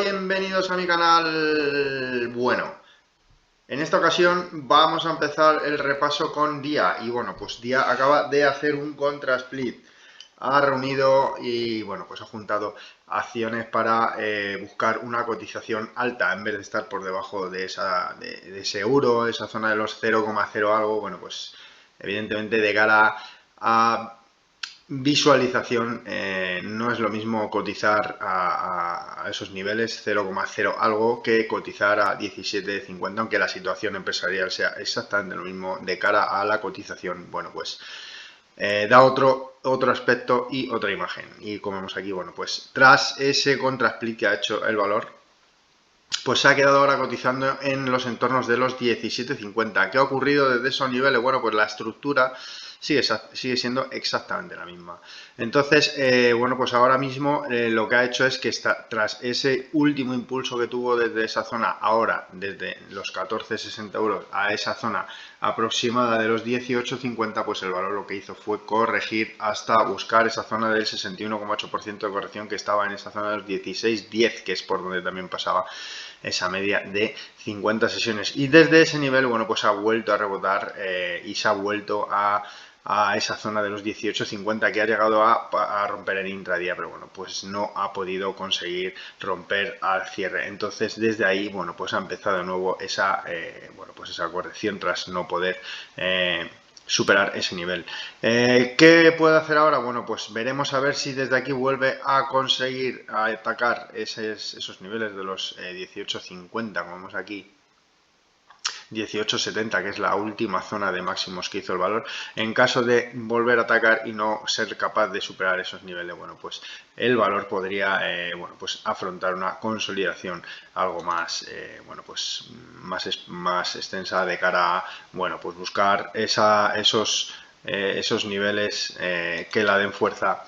bienvenidos a mi canal. Bueno, en esta ocasión vamos a empezar el repaso con Dia. Y bueno, pues Dia acaba de hacer un contra split. Ha reunido y bueno, pues ha juntado acciones para buscar una cotización alta en vez de estar por debajo de ese euro, esa zona de los 0,0 algo. Bueno, pues evidentemente de cara a visualización, no es lo mismo cotizar a esos niveles 0,0 algo que cotizar a 17,50, aunque la situación empresarial sea exactamente lo mismo de cara a la cotización. Bueno, pues da otro aspecto y otra imagen. Y como vemos aquí, bueno, pues tras ese contra split que ha hecho el valor, pues se ha quedado ahora cotizando en los entornos de los 17,50. ¿Qué ha ocurrido desde esos niveles? Bueno, pues la estructura sigue siendo exactamente la misma. Entonces, bueno, pues ahora mismo lo que ha hecho es que tras ese último impulso que tuvo desde esa zona, ahora desde los 14,60 euros a esa zona aproximada de los 18,50, pues el valor lo que hizo fue corregir hasta buscar esa zona del 61,8% de corrección que estaba en esa zona de los 16,10, que es por donde también pasaba esa media de 50 sesiones. Y desde ese nivel, bueno, pues ha vuelto a rebotar y se ha vuelto a esa zona de los 18,50 que ha llegado a romper en intradía, pero bueno, pues no ha podido conseguir romper al cierre. Entonces, desde ahí, bueno, pues ha empezado de nuevo esa, bueno, pues esa corrección tras no poder superar ese nivel. ¿Qué puede hacer ahora? Bueno, pues veremos a ver si desde aquí vuelve a conseguir atacar esos niveles de los 18,50, como vemos aquí, 18,70, que es la última zona de máximos que hizo el valor. En caso de volver a atacar y no ser capaz de superar esos niveles, bueno, pues el valor podría bueno, pues afrontar una consolidación algo más, bueno, pues más extensa de cara a, bueno, pues buscar esos niveles que la den fuerza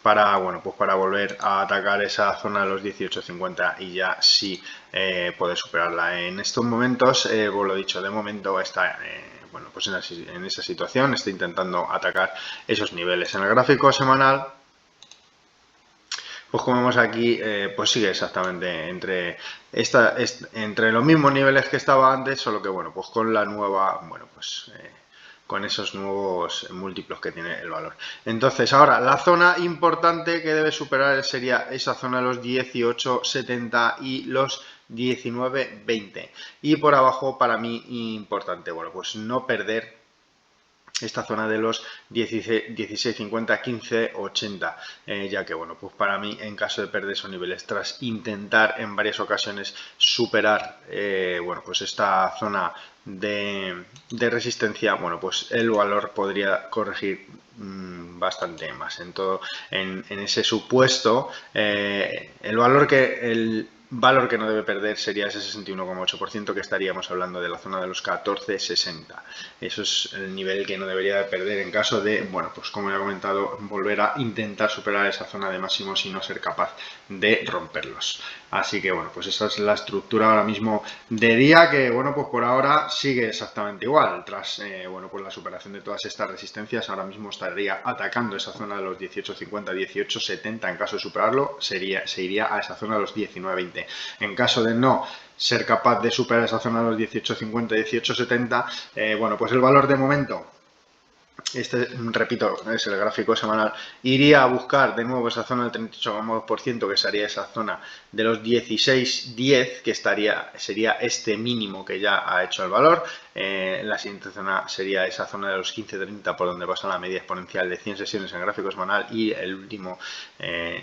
para, bueno, pues para volver a atacar esa zona de los 18,50 y ya sí poder superarla. En estos momentos, por lo dicho, de momento está bueno, pues en esa situación, está intentando atacar esos niveles. En el gráfico semanal, pues como vemos aquí, pues sigue exactamente entre los mismos niveles que estaba antes, solo que bueno, pues con la nueva, bueno, pues con esos nuevos múltiplos que tiene el valor. Entonces, ahora la zona importante que debe superar sería esa zona de los 18,70 y los 19,20. Y por abajo, para mí, importante, bueno, pues no perder esta zona de los 16,50, 15,80, ya que bueno, pues para mí, en caso de perder esos niveles, tras intentar en varias ocasiones superar bueno, pues esta zona de resistencia, bueno, pues el valor podría corregir bastante más. En ese supuesto, el valor que no debe perder sería ese 61,8%, que estaríamos hablando de la zona de los 14,60. Eso es el nivel que no debería de perder en caso de, bueno, pues como ya he comentado, volver a intentar superar esa zona de máximos y no ser capaz de romperlos. Así que bueno, pues esa es la estructura ahora mismo de Dia, que bueno, pues por ahora sigue exactamente igual. Tras bueno, pues la superación de todas estas resistencias, ahora mismo estaría atacando esa zona de los 18,50, 18,70. En caso de superarlo, se iría a esa zona de los 19,20. En caso de no ser capaz de superar esa zona de los 18,50, 18,70, bueno, pues el valor de momento, este, repito, es el gráfico semanal, iría a buscar de nuevo esa zona del 38,2%, que sería esa zona de los 16,10, que sería este mínimo que ya ha hecho el valor. La siguiente zona sería esa zona de los 15,30, por donde pasa la media exponencial de 100 sesiones en el gráfico semanal, y el último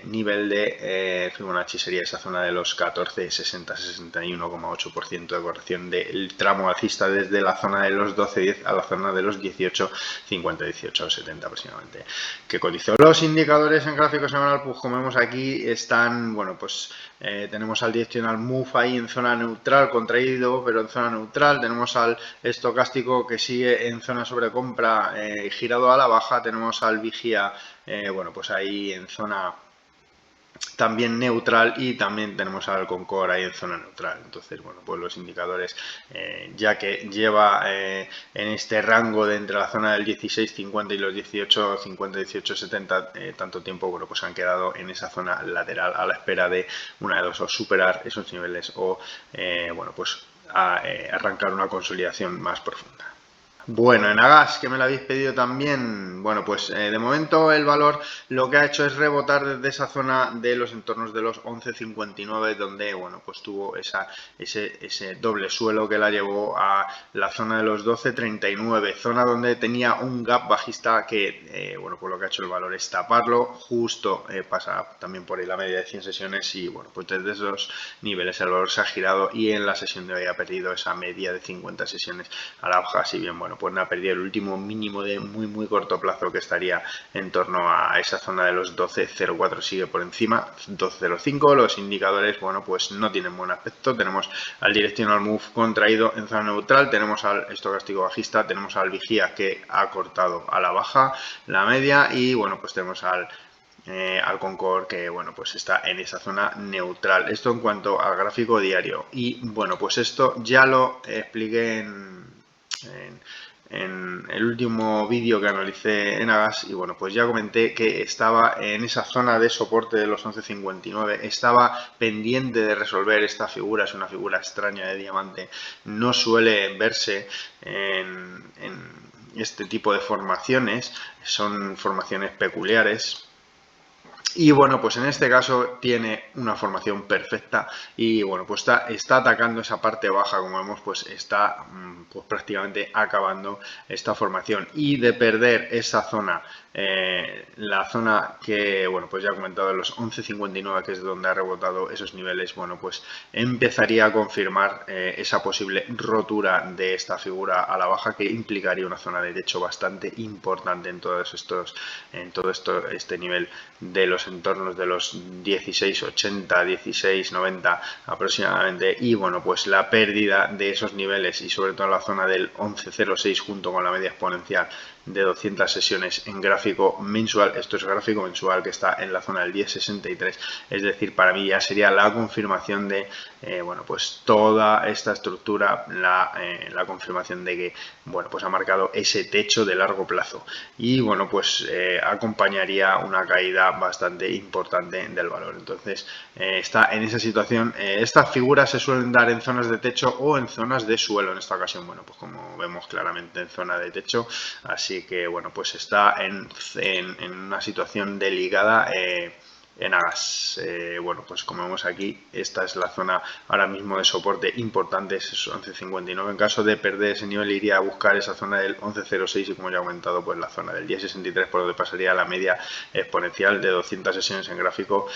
nivel de Fibonacci sería esa zona de los 14,60, 61,8% de corrección del tramo alcista desde la zona de los 12,10 a la zona de los 18,50, 18,70 aproximadamente. Que cotizó los indicadores en gráfico semanal, pues como vemos aquí, están, bueno, pues tenemos al directional move ahí en zona neutral, contraído, pero en zona neutral. Tenemos al estocástico que sigue en zona sobrecompra, girado a la baja. Tenemos al vigía, bueno, pues ahí en zona también neutral, y también tenemos al Concorde ahí en zona neutral. Entonces, bueno, pues los indicadores, ya que lleva en este rango de entre la zona del 16.50 y los 18.50, 18.70 tanto tiempo, bueno, pues han quedado en esa zona lateral a la espera de una de dos, o superar esos niveles o, bueno, pues arrancar una consolidación más profunda. Bueno, en Agas, que me lo habéis pedido también, bueno, pues de momento el valor lo que ha hecho es rebotar desde esa zona de los entornos de los 11.59, donde, bueno, pues tuvo ese doble suelo que la llevó a la zona de los 12.39, zona donde tenía un gap bajista que, bueno, pues lo que ha hecho el valor es taparlo, justo pasa también por ahí la media de 100 sesiones, y, bueno, pues desde esos niveles el valor se ha girado y en la sesión de hoy ha perdido esa media de 50 sesiones a la baja. Si bien, bueno, pues no ha perdido el último mínimo de muy corto plazo, que estaría en torno a esa zona de los 12.04, sigue por encima, 12.05. Los indicadores, bueno, pues no tienen buen aspecto. Tenemos al Directional Move contraído en zona neutral, tenemos al estocástico bajista, tenemos al vigía que ha cortado a la baja la media, y, bueno, pues tenemos al Concorde que, bueno, pues está en esa zona neutral. Esto en cuanto al gráfico diario, y, bueno, pues esto ya lo expliqué en el último vídeo que analicé en Agas, y, bueno, pues ya comenté que estaba en esa zona de soporte de los 11.59, estaba pendiente de resolver esta figura. Es una figura extraña de diamante, no suele verse en este tipo de formaciones, son formaciones peculiares. Y, bueno, pues en este caso tiene una formación perfecta, y, bueno, pues está atacando esa parte baja, como vemos, pues está pues prácticamente acabando esta formación, y de perder esa zona, la zona que, bueno, pues ya he comentado, los 11.59, que es donde ha rebotado esos niveles, bueno, pues empezaría a confirmar esa posible rotura de esta figura a la baja, que implicaría una zona de techo bastante importante en todo este nivel de los entornos de los 16.80, 16.90 aproximadamente, y, bueno, pues la pérdida de esos niveles, y sobre todo en la zona del 11.06 junto con la media exponencial de 200 sesiones en gráfico mensual. Esto es gráfico mensual, que está en la zona del 10.63, es decir, para mí ya sería la confirmación de, bueno, pues toda esta estructura, la confirmación de que, bueno, pues ha marcado ese techo de largo plazo, y, bueno, pues acompañaría una caída bastante importante del valor. Entonces está en esa situación. Estas figuras se suelen dar en zonas de techo o en zonas de suelo. En esta ocasión, bueno, pues como vemos claramente en zona de techo, así que, bueno, pues está en una situación delicada en Agas. Bueno, pues como vemos aquí, esta es la zona ahora mismo de soporte importante, es 11.59. En caso de perder ese nivel, iría a buscar esa zona del 11.06, y, como ya he comentado, pues la zona del 10.63, por donde pasaría la media exponencial de 200 sesiones en gráfico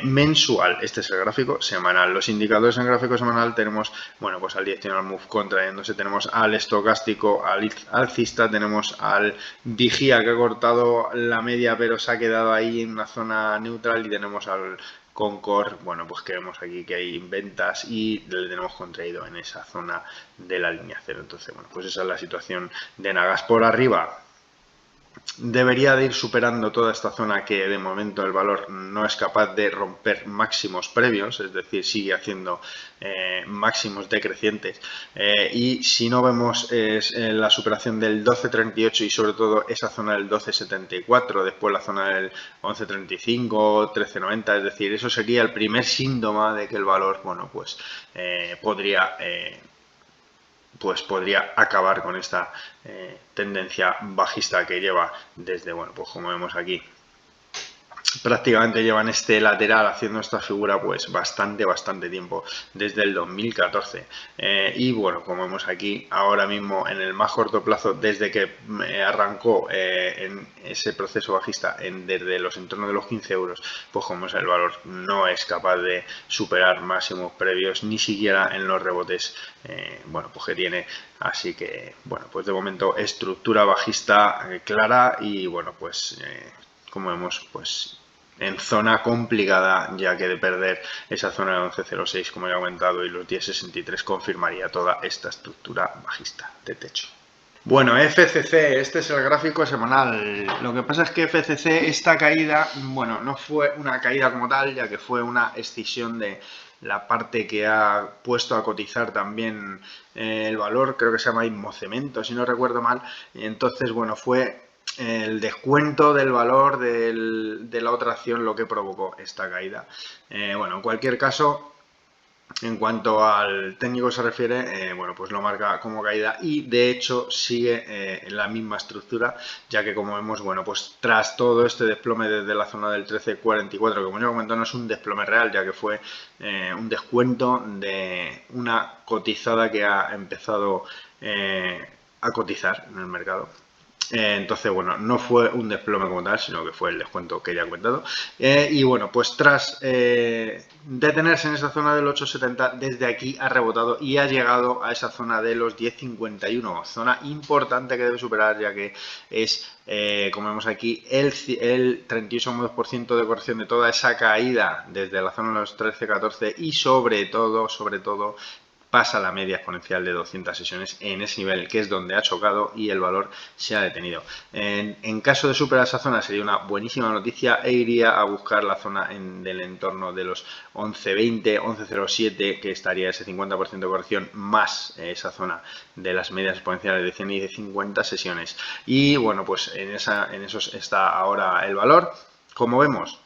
mensual. Este es el gráfico semanal. Los indicadores en gráfico semanal tenemos, bueno, pues al Directional Move contrayéndose, tenemos al estocástico alcista, tenemos al vigía que ha cortado la media pero se ha quedado ahí en una zona neutral, y tenemos al Concorde, bueno, pues que vemos aquí que hay ventas y le tenemos contraído en esa zona de la línea cero. Entonces, bueno, pues esa es la situación de Nagas. Por arriba debería de ir superando toda esta zona, que de momento el valor no es capaz de romper máximos previos, es decir, sigue haciendo máximos decrecientes, y si no vemos la superación del 12.38 y sobre todo esa zona del 12.74, después la zona del 11.35, 13.90, es decir, eso sería el primer síntoma de que el valor, bueno, pues podría acabar con esta tendencia bajista que lleva desde, bueno, pues como vemos aquí, prácticamente llevan este lateral haciendo esta figura pues bastante tiempo, desde el 2014, y, bueno, como vemos aquí, ahora mismo en el más corto plazo, desde que arrancó en ese proceso bajista desde los entornos de los 15 euros, pues como es el valor, no es capaz de superar máximos previos, ni siquiera en los rebotes, bueno, pues que tiene. Así que, bueno, pues de momento estructura bajista clara, y, bueno, pues como vemos, pues en zona complicada, ya que de perder esa zona de 11.06, como ya he comentado, y los 10.63, confirmaría toda esta estructura bajista de techo. Bueno, FCC, este es el gráfico semanal. Lo que pasa es que FCC, esta caída, bueno, no fue una caída como tal, ya que fue una escisión de la parte que ha puesto a cotizar también el valor, creo que se llama Inmocemento, si no recuerdo mal. Y entonces, bueno, fue el descuento del valor de la otra acción lo que provocó esta caída. Bueno, en cualquier caso, en cuanto al técnico se refiere, bueno, pues lo marca como caída y de hecho sigue en la misma estructura, ya que como vemos, bueno, pues tras todo este desplome desde la zona del 13.44, como ya comentado, no es un desplome real, ya que fue un descuento de una cotizada que ha empezado a cotizar en el mercado. Entonces, bueno, no fue un desplome como tal, sino que fue el descuento que ya he comentado. Y bueno, pues tras detenerse en esa zona del 8,70, desde aquí ha rebotado y ha llegado a esa zona de los 10,51. Zona importante que debe superar, ya que es, como vemos aquí, el 38,2% de corrección de toda esa caída desde la zona de los 13,14 y sobre todo, pasa la media exponencial de 200 sesiones en ese nivel, que es donde ha chocado y el valor se ha detenido. En caso de superar esa zona sería una buenísima noticia e iría a buscar la zona del entorno de los 11.20, 11.07, que estaría ese 50% de corrección más esa zona de las medias exponenciales de 100 y de 50 sesiones. Y bueno, pues en esos está ahora el valor. Como vemos,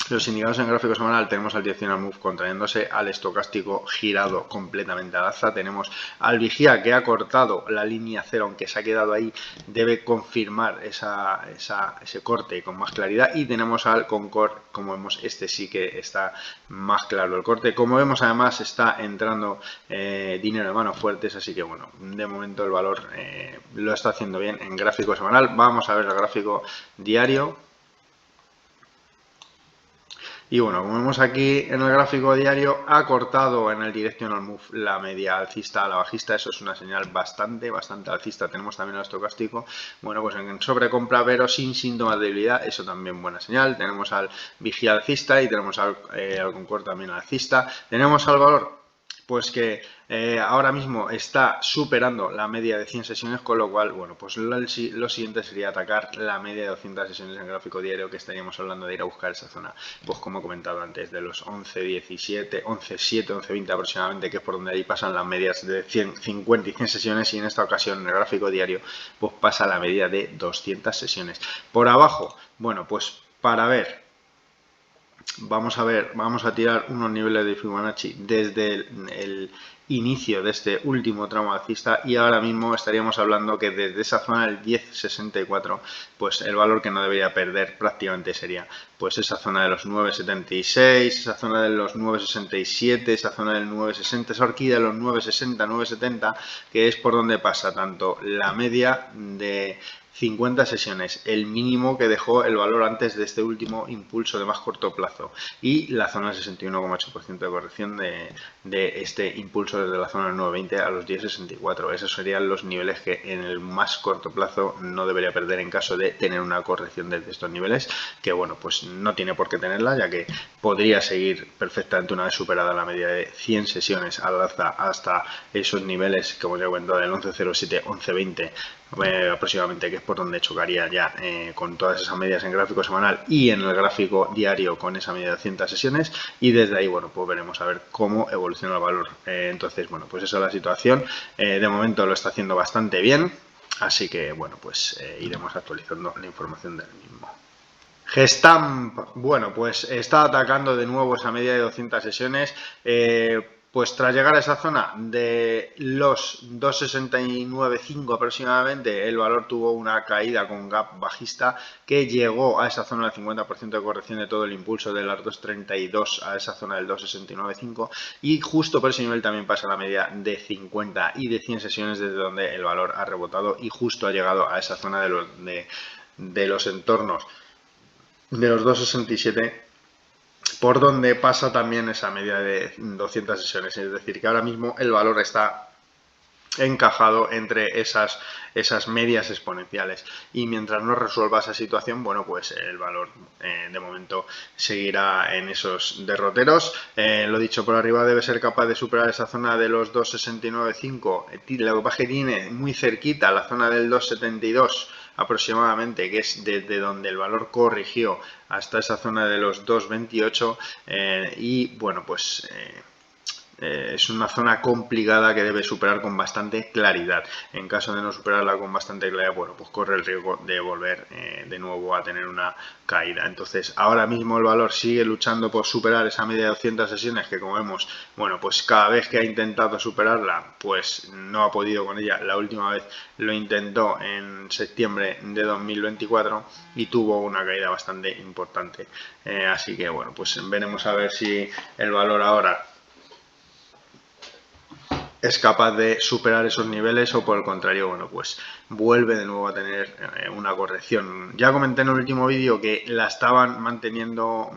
los indicadores en gráfico semanal, tenemos al directional move contrayéndose, al estocástico girado completamente al alza, tenemos al vigía que ha cortado la línea cero, aunque se ha quedado ahí, debe confirmar ese corte con más claridad, y tenemos al Concord, como vemos, este sí que está más claro el corte. Como vemos, además está entrando dinero de manos fuertes, así que bueno, de momento el valor lo está haciendo bien en gráfico semanal. Vamos a ver el gráfico diario. Y bueno, como vemos aquí en el gráfico diario, ha cortado en el directional move la media alcista a la bajista. Eso es una señal bastante alcista. Tenemos también el estocástico, bueno, pues en sobrecompra pero sin síntomas de debilidad. Eso también buena señal. Tenemos al vigía alcista y tenemos al Concord también alcista. Tenemos al valor, pues que ahora mismo está superando la media de 100 sesiones, con lo cual, bueno, pues lo siguiente sería atacar la media de 200 sesiones en gráfico diario, que estaríamos hablando de ir a buscar esa zona, pues como he comentado antes, de los 11.17, 11.7, 11.20 aproximadamente, que es por donde ahí pasan las medias de 50 y 100 sesiones, y en esta ocasión en el gráfico diario pues pasa la media de 200 sesiones. Por abajo, bueno, pues para ver, vamos a tirar unos niveles de Fibonacci desde el inicio de este último tramo alcista, y ahora mismo estaríamos hablando que desde esa zona del 10,64, pues el valor que no debería perder prácticamente sería pues esa zona de los 9,76, esa zona de los 9,67, esa zona del 9,60, esa horquilla de los 9,60, 9,70, que es por donde pasa tanto la media de 50 sesiones, el mínimo que dejó el valor antes de este último impulso de más corto plazo, y la zona del 61,8% de corrección de este impulso desde la zona del 9,20 a los 10,64. Esos serían los niveles que en el más corto plazo no debería perder en caso de tener una corrección desde estos niveles, que bueno, pues no tiene por qué tenerla, ya que podría seguir perfectamente una vez superada la media de 100 sesiones al alza hasta esos niveles, como ya he comentado, del 11,07, 11,20 aproximadamente, que es por donde chocaría ya con todas esas medias en gráfico semanal y en el gráfico diario con esa media de 100 sesiones, y desde ahí, bueno, pues veremos a ver cómo evoluciona el valor. Entonces, bueno, pues esa es la situación. De momento lo está haciendo bastante bien, así que, bueno, pues iremos actualizando la información del mismo. Gestamp, bueno, pues está atacando de nuevo esa media de 200 sesiones. Pues tras llegar a esa zona de los 2,69,5 aproximadamente, el valor tuvo una caída con gap bajista que llegó a esa zona del 50% de corrección de todo el impulso de las 2,32 a esa zona del 2,69,5, y justo por ese nivel también pasa la media de 50 y de 100 sesiones, desde donde el valor ha rebotado y justo ha llegado a esa zona de los entornos de los 2,67, por donde pasa también esa media de 200 sesiones. Es decir, que ahora mismo el valor está encajado entre esas medias exponenciales, y mientras no resuelva esa situación, bueno, pues el valor de momento seguirá en esos derroteros. Lo dicho por arriba, debe ser capaz de superar esa zona de los 2,69,5. Lo que pasa es que tiene muy cerquita la zona del 2,72 aproximadamente, que es desde donde el valor corrigió hasta esa zona de los 2,28, y bueno, pues es una zona complicada que debe superar con bastante claridad. En caso de no superarla con bastante claridad, bueno, pues corre el riesgo de volver de nuevo a tener una caída. Entonces, ahora mismo el valor sigue luchando por superar esa media de 200 sesiones, que como vemos, bueno, pues cada vez que ha intentado superarla, pues no ha podido con ella. La última vez lo intentó en septiembre de 2024 y tuvo una caída bastante importante. Así que bueno, pues veremos a ver si el valor ahora es capaz de superar esos niveles o por el contrario, bueno, pues vuelve de nuevo a tener una corrección. Ya comenté en el último vídeo que la estaban manteniendo,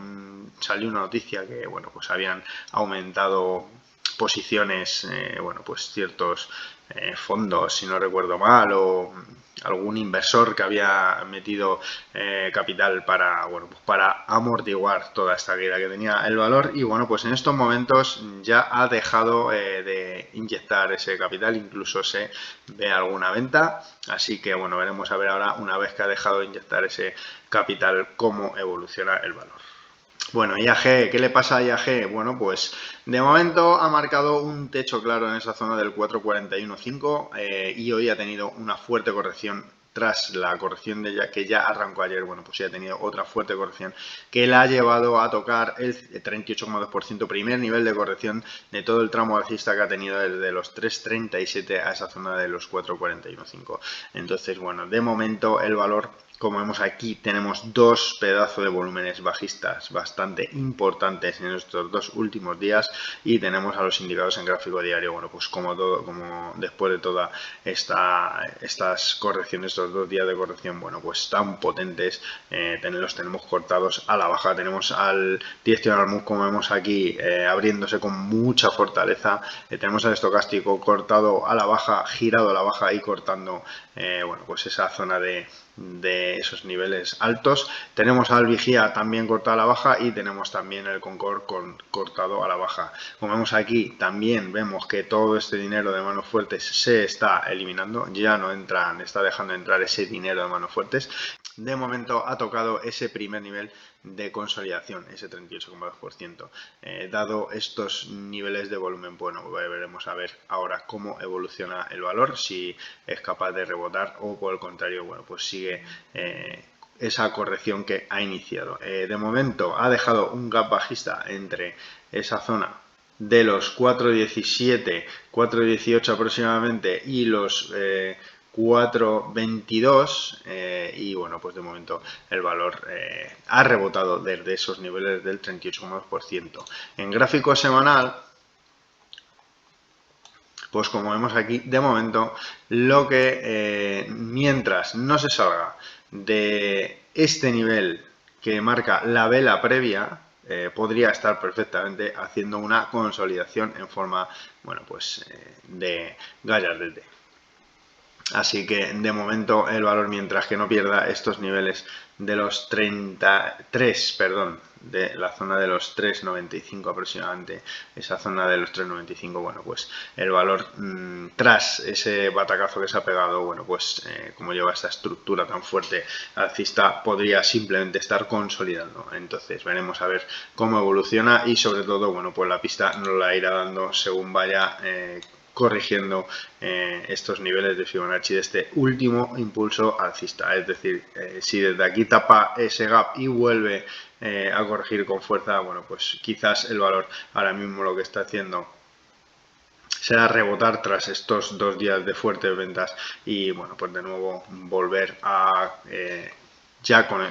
salió una noticia que, bueno, pues habían aumentado posiciones, bueno, pues ciertos fondos, si no recuerdo mal, o algún inversor que había metido capital para, bueno, pues para amortiguar toda esta caída que tenía el valor, y bueno, pues en estos momentos ya ha dejado de inyectar ese capital, incluso se ve alguna venta, así que bueno, veremos a ver ahora, una vez que ha dejado de inyectar ese capital, cómo evoluciona el valor. Bueno, IAG, ¿qué le pasa a IAG? Bueno, pues de momento ha marcado un techo claro en esa zona del 4,41,5 y hoy ha tenido una fuerte corrección tras la corrección que ya arrancó ayer. Bueno, pues ya ha tenido otra fuerte corrección que la ha llevado a tocar el 38,2%, primer nivel de corrección de todo el tramo alcista que ha tenido desde los 3,37 a esa zona de los 4,41,5. Entonces, bueno, de momento el valor, como vemos aquí, tenemos dos pedazos de volúmenes bajistas bastante importantes en estos dos últimos días, y tenemos a los indicadores en gráfico diario, bueno, pues como después de todas estas correcciones, estos 2 días de corrección, bueno, pues tan potentes, los tenemos cortados a la baja. Tenemos al directional move, como vemos aquí, abriéndose con mucha fortaleza. Tenemos al estocástico cortado a la baja, girado a la baja y cortando, bueno, pues esa zona de esos niveles altos. Tenemos al vigía también cortado a la baja y tenemos también el Concord cortado a la baja. Como vemos aquí, también vemos que todo este dinero de manos fuertes se está eliminando, ya no entran, está dejando de entrar ese dinero de manos fuertes. De momento ha tocado ese primer nivel de consolidación, ese 38,2%. Dado estos niveles de volumen, bueno, veremos a ver ahora cómo evoluciona el valor, si es capaz de rebotar o por el contrario, bueno, pues sigue esa corrección que ha iniciado. De momento ha dejado un gap bajista entre esa zona de los 4,17, 4,18 aproximadamente y los 4,22, y bueno, pues de momento el valor ha rebotado desde esos niveles del 38,2%. En gráfico semanal, pues como vemos aquí, de momento, lo que mientras no se salga de este nivel que marca la vela previa, podría estar perfectamente haciendo una consolidación en forma, bueno, pues de gallardete. Así que de momento el valor, mientras que no pierda estos niveles de los 33, perdón, de la zona de los 3,95 aproximadamente, esa zona de los 3,95, bueno, pues el valor tras ese batacazo que se ha pegado, bueno, pues como lleva esta estructura tan fuerte alcista, podría simplemente estar consolidando. Entonces veremos a ver cómo evoluciona y sobre todo, bueno, pues la pista nos la irá dando según vaya corrigiendo estos niveles de Fibonacci de este último impulso alcista. Es decir, si desde aquí tapa ese gap y vuelve a corregir con fuerza, bueno, pues quizás el valor ahora mismo lo que está haciendo será rebotar tras estos 2 días de fuertes ventas y bueno, pues de nuevo volver a ya con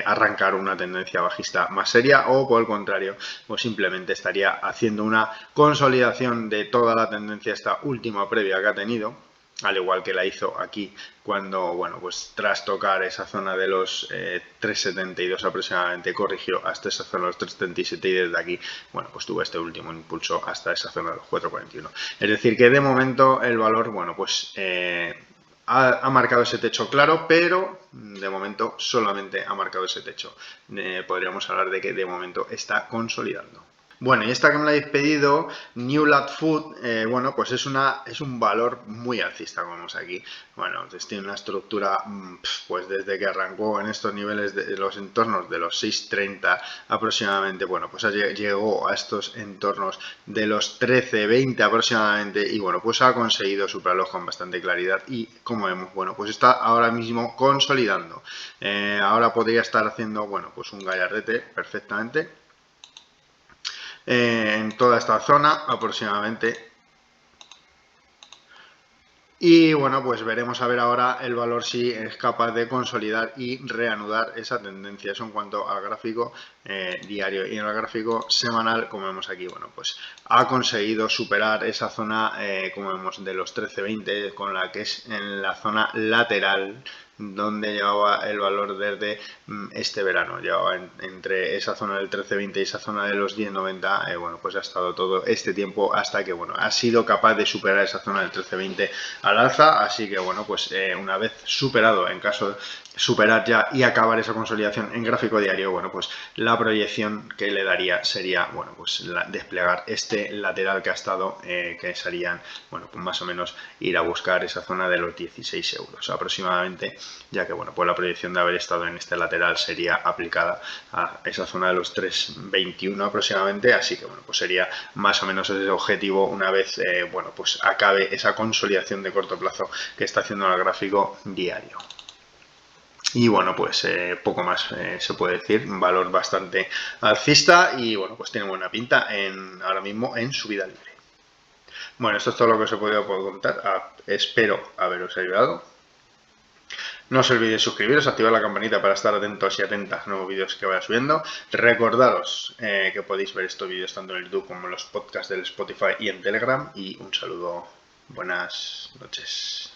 arrancar una tendencia bajista más seria, o por el contrario, pues simplemente estaría haciendo una consolidación de toda la tendencia esta última previa que ha tenido, al igual que la hizo aquí cuando, bueno, pues tras tocar esa zona de los 3,72 aproximadamente, corrigió hasta esa zona de los 3,77 y desde aquí, bueno, pues tuvo este último impulso hasta esa zona de los 4,41. Es decir, que de momento el valor, bueno, pues ha marcado ese techo claro, pero de momento solamente ha marcado ese techo. Podríamos hablar de que de momento está consolidando. Bueno, y esta que me la habéis pedido, New Lat Food, bueno, pues es un valor muy alcista, como vemos aquí. Bueno, entonces tiene una estructura, pues desde que arrancó en estos niveles de los entornos de los 6,30 aproximadamente, bueno, pues llegó a estos entornos de los 13,20 aproximadamente y bueno, pues ha conseguido superarlos con bastante claridad y como vemos, bueno, pues está ahora mismo consolidando. Ahora podría estar haciendo, bueno, pues un gallardete perfectamente. En toda esta zona aproximadamente. Y bueno, pues veremos a ver ahora el valor si es capaz de consolidar y reanudar esa tendencia. Eso en cuanto al gráfico diario. Y en el gráfico semanal, como vemos aquí, bueno, pues ha conseguido superar esa zona, como vemos, de los 13,20, con la que es en la zona lateral donde llevaba el valor desde este verano. Llevaba entre esa zona del 13,20 y esa zona de los 10,90, bueno, pues ha estado todo este tiempo hasta que, bueno, ha sido capaz de superar esa zona del 13,20 al alza, así que, bueno, pues una vez superado, en caso de superar ya y acabar esa consolidación en gráfico diario, bueno, pues la proyección que le daría sería, bueno, pues desplegar este lateral que ha estado, que serían, bueno, pues más o menos ir a buscar esa zona de los 16 euros aproximadamente, ya que, bueno, pues la proyección de haber estado en este lateral sería aplicada a esa zona de los 3,21 aproximadamente, así que, bueno, pues sería más o menos ese objetivo una vez, bueno, pues acabe esa consolidación de corto plazo que está haciendo el gráfico diario. Y bueno, pues poco más se puede decir, un valor bastante alcista y bueno, pues tiene buena pinta ahora mismo en subida libre. Bueno, esto es todo lo que os he podido contar. Espero haberos ayudado. No os olvidéis suscribiros, activar la campanita para estar atentos y atentas a nuevos vídeos que vaya subiendo. Recordaros que podéis ver estos vídeos tanto en YouTube como en los podcasts del Spotify y en Telegram. Y un saludo, buenas noches.